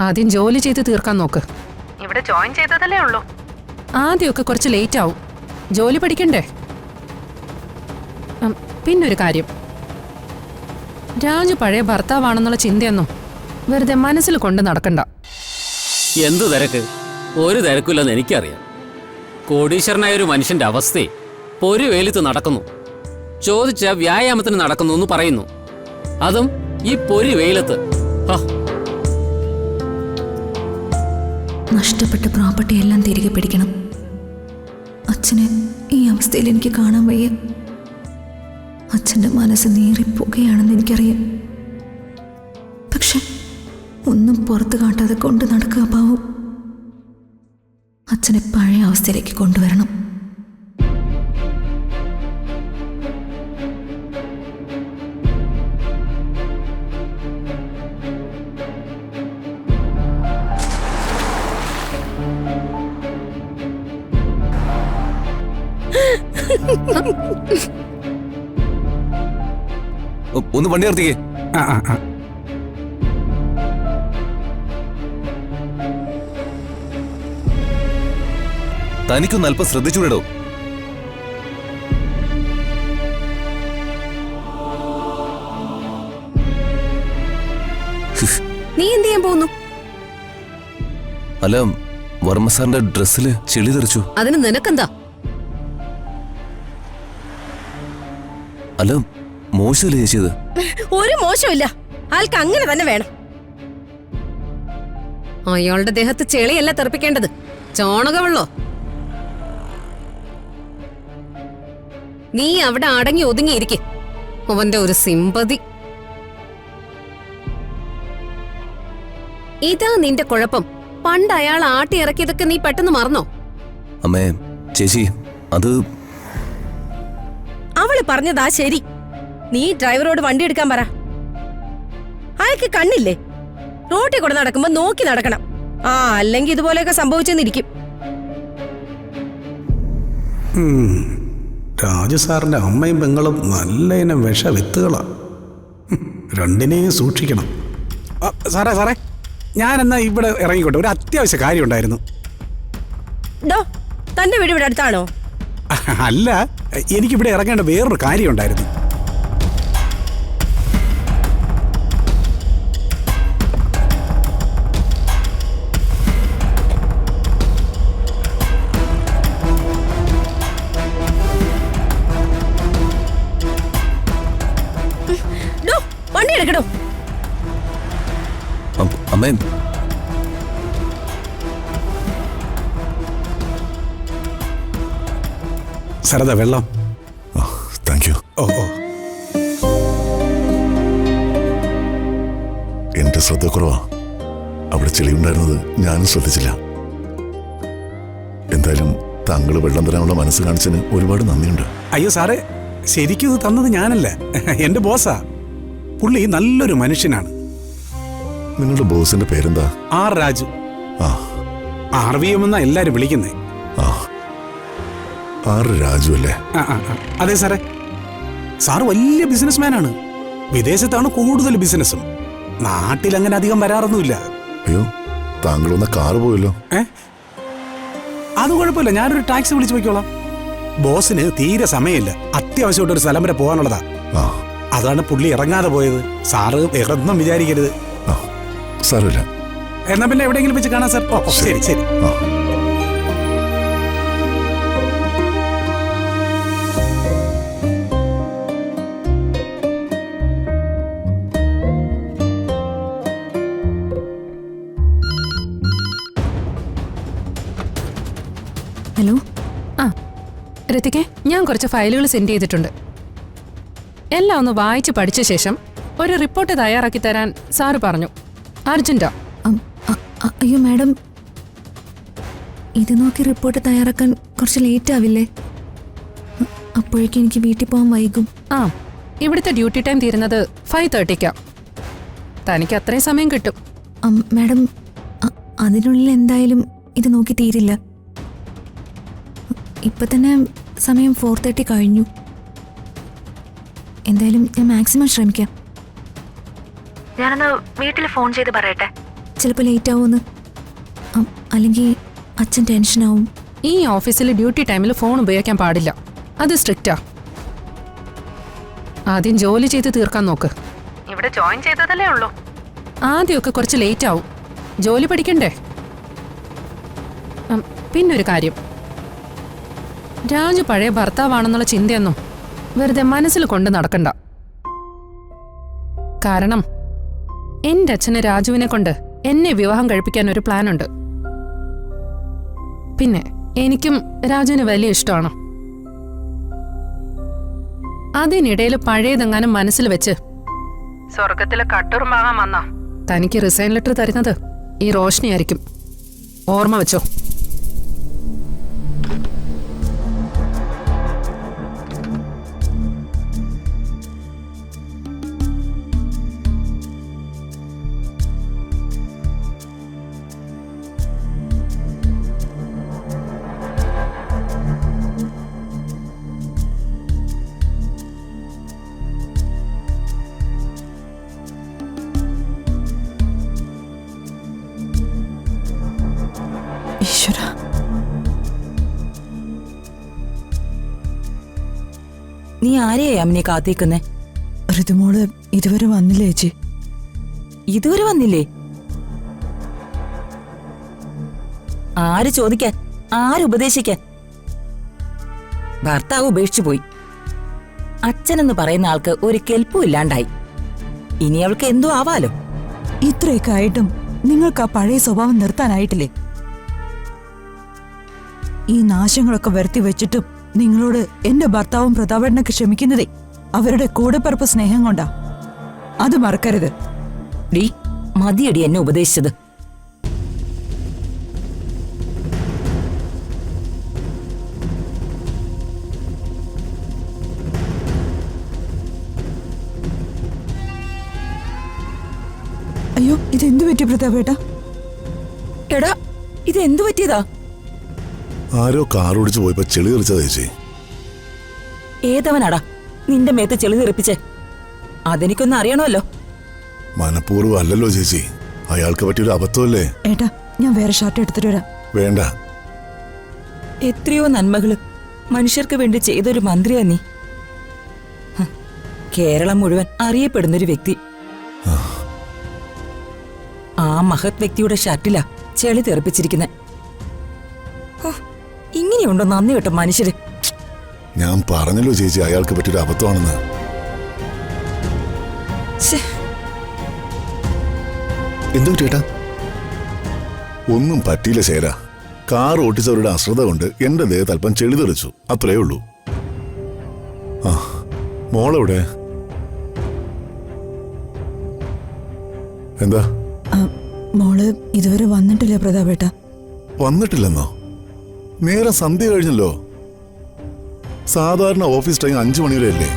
ആദ്യം ജോലി ചെയ്ത് തീർക്കാൻ നോക്ക്. ഇവിടെ ജോയിൻ ചെയ്തതല്ലേ ഉള്ളൂ. ആദ്യമൊക്കെ കുറച്ച് ലേറ്റ് ആവും. ജോലി പഠിക്കണ്ടേ? പിന്നൊരു കാര്യം, രാജു പഴയ ഭർത്താവാണെന്നുള്ള ചിന്തയൊന്നും വെറുതെ മനസ്സിൽ കൊണ്ട് നടക്കണ്ട. എന്തു തിരക്ക്? ഒരു തിരക്കില്ലെന്ന് എനിക്കറിയാം. കോടീശ്വരനായ ഒരു മനുഷ്യന്റെ അവസ്ഥയെ പൊരു വെയിലത്ത് നടക്കുന്നു, ചോദിച്ച വ്യായാമത്തിന് നടക്കുന്നു എന്ന് പറയുന്നു. അതും ഈ പൊരു വെയിലത്ത്. നഷ്ടപ്പെട്ട പ്രോപ്പർട്ടി എല്ലാം തിരികെ പിടിക്കണം. അച്ഛനെ ഈ അവസ്ഥയിൽ എനിക്ക് കാണാൻ വയ്യ. അച്ഛൻ്റെ മനസ്സ് നീറിപ്പോകുകയാണെന്ന് എനിക്കറിയാം. പക്ഷെ ഒന്നും പുറത്ത് കാട്ടാതെ കൊണ്ട് നടക്കുക പാവം. അച്ഛനെ പഴയ അവസ്ഥയിലേക്ക് കൊണ്ടുവരണം. ഒന്ന് വണ്ടി നിർത്തിക്കേ. തനിക്കൊന്ന് അല്പം ശ്രദ്ധിച്ചുവിടോ. നീ എന്ത് ചെയ്യാൻ പോകുന്നു? അല്ല, വർമ്മ സാറിന്റെ ഡ്രസ്സില് ചെളി തെറിച്ചു. അതിന് നിനക്കെന്താ? അല്ല, മോശമല്ലേ ചേച്ചിയത്? ഒരു മോശമില്ല. ആൾക്ക് അങ്ങനെ തന്നെ വേണം. അയാളുടെ ദേഹത്ത് ചെളിയല്ല തെറിപ്പിക്കേണ്ടത്, ചാണകവെള്ളോ. നീ അവിടെ അടങ്ങി ഒതുങ്ങിയിരിക്കെ. അവന്റെ ഒരു സിമ്പതി. ഇതാ നിന്റെ കുഴപ്പം. പണ്ട് അയാൾ ആട്ടി ഇറക്കിയതൊക്കെ നീ പെട്ടെന്ന് മറന്നോ? അമ്മേ, ചേച്ചി, അത് അവള് പറഞ്ഞതാ ശരി. നീ ഡ്രൈവറോട് വണ്ടി എടുക്കാൻ പറ. അയാൾക്ക് കണ്ണില്ലേ? റോട്ടിൽ കൂടെ നടക്കുമ്പോ നോക്കി നടക്കണം. അല്ലെങ്കിൽ ഇതുപോലെയൊക്കെ സംഭവിച്ചെന്നിരിക്കും. രാജു സാറിന്റെ അമ്മയും പെങ്ങളും നല്ല ഇനം വിഷവിത്തുകളാ. രണ്ടിനെയും സൂക്ഷിക്കണം. സാറേ, ഞാൻ എന്നാ ഇവിടെ ഇറങ്ങിക്കോട്ടെ. ഒരു അത്യാവശ്യ കാര്യം ഉണ്ടായിരുന്നു. ഡോ, തന്റെ വീട് ഇവിടെ അടുത്താണോ? അല്ല, എനിക്കിവിടെ ഇറങ്ങേണ്ട വേറൊരു കാര്യം ഉണ്ടായിരുന്നു. വണ്ടി എടുക്കണോ? അമ്മേ, സരദ, വെള്ളം. Thank you. എന്റെ ശ്രദ്ധക്കുറവാ. അവിടെ ചെളിയുണ്ടായിരുന്നത് ഞാനും ശ്രദ്ധിച്ചില്ല. എന്തായാലും താങ്കൾ വെള്ളം തരാനുള്ള മനസ്സ് കാണിച്ചതിന് ഒരുപാട് നന്ദിയുണ്ട്. അയ്യോ സാറേ, ശരിക്കും ഇത് തന്നത് ഞാനല്ല, എന്റെ ബോസാ. പുള്ളി നല്ലൊരു മനുഷ്യനാണ്. നിങ്ങളുടെ ബോസിന്റെ പേരെന്താ? ആർ രാജു. RVM എന്നാ എല്ലാരും വിളിക്കുന്നേ. ആർ രാജു അല്ലേ? അതെ സാറേ. സാറ് വലിയ ബിസിനസ്മാനാണ്. വിദേശത്താണ് കൂടുതൽ ബിസിനസ്സും. നാട്ടിൽ അങ്ങനെ അധികം വരാറൊന്നുമില്ല. അയ്യോ, താങ്കൾ ഒന്ന് കാറ് പോയല്ലോ. അത് കുഴപ്പമില്ല, ഞാനൊരു ടാക്സി വിളിച്ചു പോയിക്കോളാം. ബോസിന് തീരെ സമയമില്ല. അത്യാവശ്യമായിട്ട് ഒരു സ്ഥലം വരെ പോകാനുള്ളതാ. അതാണ് പുള്ളി ഇറങ്ങാതെ പോയത്. സാറ് വേറൊന്നും വിചാരിക്കരുത്. സാരമില്ല. എന്നാ പിന്നെ എവിടെയെങ്കിലും വെച്ച് കാണാം സാർ. ശരി ശരി. ഹലോ. ഋതികെ, ഞാൻ കുറച്ച് ഫയലുകൾ സെൻഡ് ചെയ്തിട്ടുണ്ട്. എല്ലാം ഒന്ന് വായിച്ച് പഠിച്ച ശേഷം ഒരു റിപ്പോർട്ട് തയ്യാറാക്കി തരാൻ സാറ് പറഞ്ഞു. അർജന്റാ. അയ്യോ മാഡം, ഇത് നോക്കി റിപ്പോർട്ട് തയ്യാറാക്കാൻ കുറച്ച് ലേറ്റ് ആവില്ലേ? അപ്പോഴേക്കും എനിക്ക് വീട്ടിൽ പോകാൻ വൈകും. ഇവിടുത്തെ ഡ്യൂട്ടി ടൈം തീരുന്നത് 5:30. തനിക്ക് അത്രയും സമയം കിട്ടും. മാഡം, അതിനുള്ളിൽ എന്തായാലും ഇത് നോക്കി തീരില്ല. ഇപ്പൊ തന്നെ സമയം 4:30 കഴിഞ്ഞു. എന്തായാലും ഞാൻ മാക്സിമം ശ്രമിക്കാം. ഞാനൊന്ന് വീട്ടിൽ ഫോൺ ചെയ്ത് പറയട്ടെ. ചിലപ്പോൾ ലേറ്റ് ആവുമെന്ന്. അല്ലെങ്കിൽ അച്ഛൻ ടെൻഷനാവും. ഈ ഓഫീസിൽ ഡ്യൂട്ടി ടൈമിൽ ഫോൺ ഉപയോഗിക്കാൻ പാടില്ല. അത് സ്ട്രിക്റ്റാ. ആദ്യം ജോലി ചെയ്ത് തീർക്കാൻ നോക്ക്. ഇവിടെ ജോയിൻ ചെയ്തതല്ലേ ഉള്ളൂ. ആദ്യമൊക്കെ കുറച്ച് ലേറ്റ് ആവും. ജോലി പഠിക്കണ്ടേ? പിന്നൊരു കാര്യം, രാജു പഴയ ഭർത്താവാണെന്നുള്ള ചിന്തയൊന്നും വെറുതെ മനസ്സിൽ കൊണ്ട് നടക്കണ്ട. കാരണം എന്റെ അച്ഛന് രാജുവിനെ കൊണ്ട് എന്നെ വിവാഹം കഴിപ്പിക്കാൻ ഒരു പ്ലാനുണ്ട്. പിന്നെ എനിക്കും രാജുവിന് വലിയ ഇഷ്ടമാണ്. അതിനിടയിൽ പഴയതെങ്ങാനും മനസ്സിൽ വെച്ച് സ്വർഗത്തിലെ കട്ടുറുമ്പാകാൻ വന്നാ തനിക്ക് റിസൈൻ ലെറ്റർ തരുന്നത് ഈ റോഷ്നിയായിരിക്കും. ഓർമ്മ വെച്ചോ. ഈശ്വര, നീ ആരെയാ അമ്മനെ കാത്തിക്കുന്നേ? ഋതുമോള് ഇതുവരെ വന്നില്ലേ ചേച്ചി? ഇതുവരെ വന്നില്ലേ? ആര് ചോദിക്കാൻ, ആരുപദേശിക്കാൻ? ഭർത്താവ് ഉപേക്ഷിച്ചു പോയി. അച്ഛനെന്ന് പറയുന്ന ആൾക്ക് ഒരു കെൽപ്പും ഇല്ലാണ്ടായി. ഇനി അവൾക്ക് എന്തോ ആവാലോ. ഇത്രയൊക്കെ ആയിട്ടും നിങ്ങൾക്ക് ആ പഴയ സ്വഭാവം നിർത്താനായിട്ടില്ലേ? ഈ നാശങ്ങളൊക്കെ വരുത്തി വെച്ചിട്ടും നിങ്ങളോട് എന്റെ ഭർത്താവും പ്രതാപേട്ടനൊക്കെ ക്ഷമിക്കുന്നതേ അവരുടെ കൂടെപ്പിറപ്പ് സ്നേഹം കൊണ്ടാ. അത് മറക്കരുത്. ഡീ, മതിയടി എന്നെ ഉപദേശിച്ചത്. അയ്യോ, ഇതെന്തു പറ്റി പ്രതാപേട്ട? എടാ, ഇത് എന്തു പറ്റിയതാ? ആരോ കാർ ഓടിച്ചു പോയപ്പോ ചെളി തെറിച്ചതാ ചേച്ചി. ഏതവനാടാ നിന്റെ മേത്ത് ചെളി തെറിപ്പിച്ചേ? അതെനിക്കൊന്ന് അറിയണമല്ലോ. മനഃപൂർവ്വം അല്ലല്ലോ ചേച്ചി, അയാൾക്ക് പറ്റിയൊരു അബദ്ധമല്ലേ. ഏട്ടാ, ഞാൻ വേറെ ഷർട്ട് എടുത്തിട്ട് വരാം. വേണ്ട. എത്രയോ നന്മകള് മനുഷ്യർക്ക് വേണ്ടി ചെയ്തൊരു മന്ത്രിയാ നീ. കേരളം മുഴുവൻ അറിയപ്പെടുന്നൊരു വ്യക്തി. ആ മഹത് വ്യക്തിയുടെ ഷർട്ടിലാ ചെളി തെറിപ്പിച്ചിരിക്കുന്നെ. ഇങ്ങനെയുണ്ടോ നന്ദി കേട്ടോ മനുഷ്യര്? ഞാൻ പറഞ്ഞല്ലോ ചേച്ചി, അയാൾക്ക് പറ്റിയൊരു അബദ്ധമാണെന്ന്. എന്തു ചേട്ടാ? ഒന്നും പറ്റിയില്ല ശേര. കാർ ഓട്ടിച്ചവരുടെ അശ്രദ്ധ കൊണ്ട് എന്റെ ദേഹത്ത് അല്പം ചെളി തെറിച്ചു, അത്രേ ഉള്ളൂ. ആ, മോളെവിടെ? എന്താ? മോള് ഇതുവരെ വന്നിട്ടില്ല പ്രതാപേട്ട. വന്നിട്ടില്ലെന്നോ? നേരെ സന്ധ്യ കഴിഞ്ഞല്ലോ. സാധാരണ ഓഫീസ് ടൈം 5 മണി വരെ അല്ലേ?